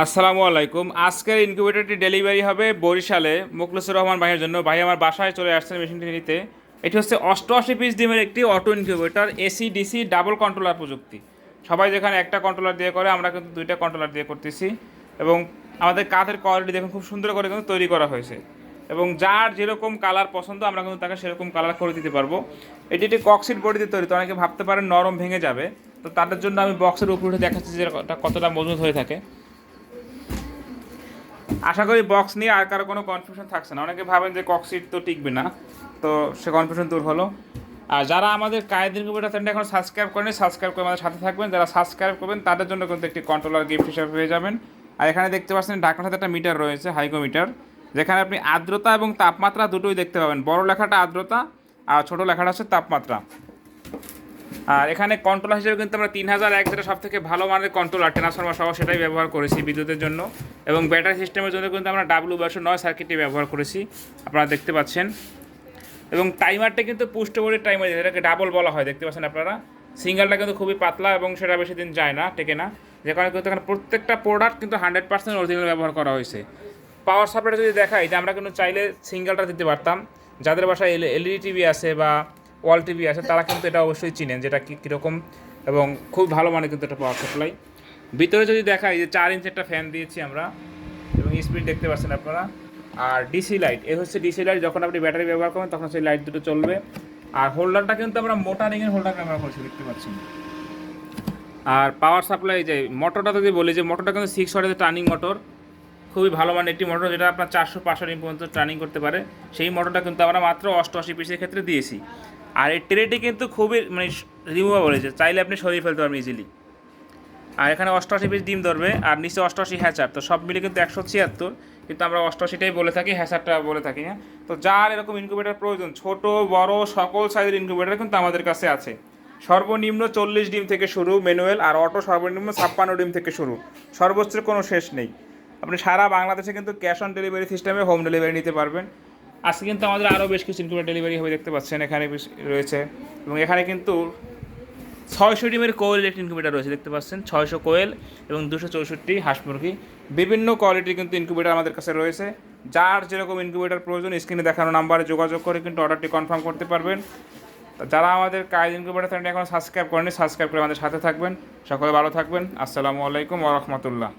আসসালামু আলাইকুম। আজকের ইনকিউবেটরটি ডেলিভারি হবে বরিশালে মুখলেসুর রহমান ভাইয়ের জন্য। ভাই আমার বাসায় চলে আসছেন মেশিনটি নিতে। এটি হচ্ছে 88 পিস ডিমের একটি auto incubator, AC DC double controller প্রযুক্তি। সবাই যেখানে একটা কন্ট্রোলার দিয়ে করে, আমরা কিন্তু দুইটা কন্ট্রোলার দিয়ে করতেছি। এবং আমাদের কাঠের কোয়ালিটি দেখুন খুব সুন্দর করে কিন্তু তৈরি করা হয়েছে। এবং যার যেরকম কালার পছন্দ আমরা কিন্তু তাকে সেরকম কালার করে দিতে পারবো। এটি একটি কক্সিট বডিতে তৈরি, তো অনেকে ভাবতে পারেন নরম ভেঙে যাবে। তো তাদের জন্য আমি বক্সের উপরে উঠে দেখাচ্ছি যে এটা কতটা মজবুত হয়ে থাকে। আশা করি বক্স নিয়ে আর কারো কোনো কনফিউশন থাকছে না। অনেকে ভাবেন যে কক্সিট তো টিকবে না, তো সে কনফিউশন দূর হলো। আর যারা আমাদের কায়েদ ইনকিউবেটর চ্যানেলটা এখন সাবস্ক্রাইব করেন, সাবস্ক্রাইব করে আমাদের সাথে থাকবেন। যারা সাবস্ক্রাইব করবেন তাদের জন্য কিন্তু একটি কন্ট্রোলার গিফট হিসেবে পেয়ে যাবেন। আর এখানে দেখতে পাচ্ছেন ঢাকনার সাথে একটা মিটার রয়েছে, হাইগোমিটার, যেখানে আপনি আর্দ্রতা এবং তাপমাত্রা দুটোই দেখতে পাবেন। বড় লেখাটা আর্দ্রতা আর ছোট লেখাটা হচ্ছে তাপমাত্রা। আর এখানে কন্ট্রোলার হিসেবে কিন্তু আমরা 3001 যেটা সব থেকে ভালো মানের কন্ট্রোলার ট্রান্সফরমার সহ সেটাই ব্যবহার করেছি বিদ্যুতের জন্য। এবং ব্যাটারি সিস্টেমের জন্য কিন্তু আমরা W9 সার্কিটটি ব্যবহার করেছি, আপনারা দেখতে পাচ্ছেন। এবং টাইমারটা কিন্তু পুষ্টবড়ির টাইমার, যেটাকে ডাবল বলা হয়, দেখতে পাচ্ছেন আপনারা। সিঙ্গেলটা কিন্তু খুবই পাতলা এবং সেটা বেশি দিন যায় না, টেকে না। যে কারণে কিন্তু এখানে প্রত্যেকটা প্রোডাক্ট কিন্তু 100% অরিজিনাল ব্যবহার করা হয়েছে। পাওয়ার সাপ্লাইটা যদি দেখাই, যে আমরা কিন্তু চাইলে সিঙ্গেলটা দিতে পারতাম। যাদের বাসায় এলইডি টিভি আছে বা ওয়াল টিভি আছে তারা কিন্তু এটা অবশ্যই চিনেন যেটা কীরকম, এবং খুব ভালো মানে কিন্তু এটা পাওয়ার সাপ্লাই। ভিতরে যদি দেখাই, যে 4 ইঞ্চি একটা ফ্যান দিয়েছি আমরা, এবং স্পিড দেখতে পাচ্ছেন আপনারা। আর ডিসি লাইট, এ হচ্ছে ডিসি লাইট, যখন আপনি ব্যাটারি ব্যবহার করবেন তখন সেই লাইট দুটো চলবে। আর হোল্ডারটা কিন্তু আমরা মোটা রিংয়ের হোল্ডার ব্যবহার করছি, দেখতে পাচ্ছেন। আর পাওয়ার সাপ্লাই, যে মোটরটা যদি বলি, যে মোটরটা কিন্তু 6 ওয়াটের টার্নিং মোটর, খুবই ভালো মানের একটি মোটর, যেটা আপনার 400-500 রিং পর্যন্ত টার্নিং করতে পারে। সেই মোটরটা কিন্তু আমরা মাত্র 88 পিসের ক্ষেত্রে দিয়েছি। আর এই ট্রেটি কিন্তু খুবই মানে রিমুভেবল হয়েছে, চাইলে আপনি সরিয়ে ফেলতে পারবেন ইজিলি। আর এখানে 88 পিস ডিম ধরবে, আর নিচে 88 হ্যাচার, তো সব মিলে কিন্তু 176, কিন্তু আমরা 88টাই বলে থাকি, হ্যাচারটা বলে থাকি। হ্যাঁ, তো যার এরকম ইনকিউবেটার প্রয়োজন, ছোট বড় সকল সাইজের ইনকিউবেটার কিন্তু আমাদের কাছে আছে। সর্বনিম্ন 40 ডিম থেকে শুরু ম্যানুয়াল, আর অটো সর্বনিম্ন 56 ডিম থেকে শুরু, সর্বোচ্চের কোনো শেষ নেই। আপনি সারা বাংলাদেশে কিন্তু ক্যাশ অন ডেলিভারি সিস্টেমে হোম ডেলিভারি নিতে পারবেন। আজকে কিন্তু আমাদের আরও বেশ কিছু ইনকিউবেটার ডেলিভারি হবে, দেখতে পাচ্ছেন এখানে রয়েছে। এবং এখানে কিন্তু 600 ডিমের কোয়েল ইনকিউবেটার রয়েছে, দেখতে পাচ্ছেন 600 কোয়েল এবং 264 হাঁস মুরগি। বিভিন্ন কোয়ালিটির কিন্তু ইনকিউবেটার আমাদের কাছে রয়েছে। যার যেরকম ইনকিউবেটার প্রয়োজন স্ক্রিনে দেখানো নাম্বারে যোগাযোগ করে কিন্তু অর্ডারটি কনফার্ম করতে পারবেন। যারা আমাদের কায়েদ ইনকিউবেটার চ্যানেলটি এখন সাবস্ক্রাইব করেনি, সাবস্ক্রাইব করে আমাদের সাথে থাকবেন। সকলে ভালো থাকবেন। আসসালামু আলাইকুম ওয়া রাহমাতুল্লাহ।